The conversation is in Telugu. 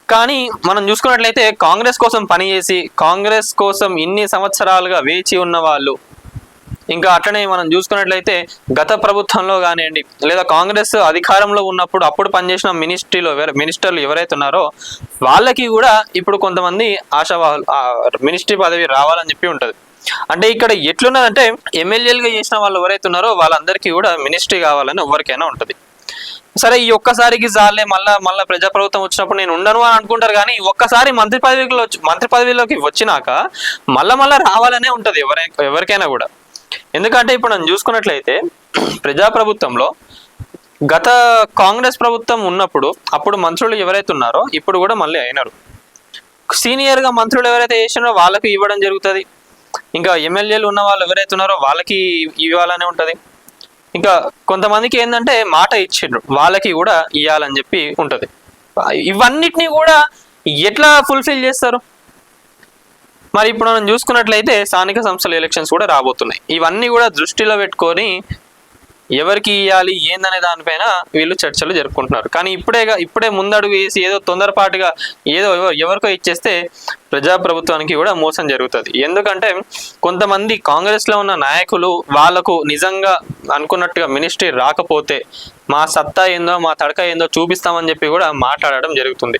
కానీ మనం చూసుకున్నట్లయితే కాంగ్రెస్ కోసం పనిచేసి కాంగ్రెస్ కోసం ఇన్ని సంవత్సరాలుగా వేచి ఉన్న వాళ్ళు, ఇంకా అట్లనే మనం చూసుకున్నట్లయితే గత ప్రభుత్వంలో కానివ్వండి లేదా కాంగ్రెస్ అధికారంలో ఉన్నప్పుడు అప్పుడు పనిచేసిన మినిస్టర్లు ఎవరైతే ఉన్నారో వాళ్ళకి కూడా ఇప్పుడు కొంతమంది ఆశావాహులు మినిస్ట్రీ పదవి రావాలని చెప్పి ఉంటుంది. అంటే ఇక్కడ ఎట్లున్నదంటే ఎమ్మెల్యేలుగా చేసిన వాళ్ళు ఎవరైతే ఉన్నారో వాళ్ళందరికీ కూడా మినిస్ట్రీ కావాలని ఎవరికైనా ఉంటుంది. సరే ఈ ఒక్కసారికి జాలే మళ్ళా ప్రజాప్రభుత్వం వచ్చినప్పుడు నేను ఉండను అని అనుకుంటారు. కానీ ఒక్కసారి మంత్రి పదవిలోకి వచ్చినాక మళ్ళా రావాలనే ఉంటుంది ఎవరికైనా కూడా. ఎందుకంటే ఇప్పుడు మనం చూసుకున్నట్లయితే ప్రజాప్రభుత్వంలో గత కాంగ్రెస్ ప్రభుత్వం ఉన్నప్పుడు అప్పుడు మంత్రులు ఎవరైతే ఉన్నారో ఇప్పుడు కూడా మళ్ళీ అయినారు. సీనియర్గా మంత్రులు ఎవరైతే చేసినారో వాళ్ళకి ఇవ్వడం జరుగుతుంది. ఇంకా ఎమ్మెల్యేలు ఉన్న వాళ్ళు ఎవరైతే ఉన్నారో వాళ్ళకి ఇవ్వాలనే ఉంటుంది. ఇంకా కొంతమందికి ఏంటంటే మాట ఇచ్చిండ్రు వాళ్ళకి కూడా ఇవ్వాలని చెప్పి ఉంటుంది. ఇవన్నిటిని కూడా ఎట్లా ఫుల్ఫిల్ చేస్తారు? మరి ఇప్పుడు మనం చూసుకున్నట్లయితే స్థానిక సంస్థల ఎలక్షన్స్ కూడా రాబోతున్నాయి. ఇవన్నీ కూడా దృష్టిలో పెట్టుకొని ఎవరికి ఇవ్వాలి ఏందనే దానిపైన వీళ్ళు చర్చలు జరుపుకుంటున్నారు. కానీ ఇప్పుడే ముందడుగు వేసి ఏదో తొందరపాటుగా ఏదో ఎవరికో ఇచ్చేస్తే ప్రజాప్రభుత్వానికి కూడా మోసం జరుగుతుంది. ఎందుకంటే కొంతమంది కాంగ్రెస్లో ఉన్న నాయకులు వాళ్ళకు నిజంగా అనుకున్నట్టుగా మినిస్ట్రీ రాకపోతే మా సత్తా ఏందో మా తడక ఏందో చూపిస్తామని చెప్పి కూడా మాట్లాడడం జరుగుతుంది.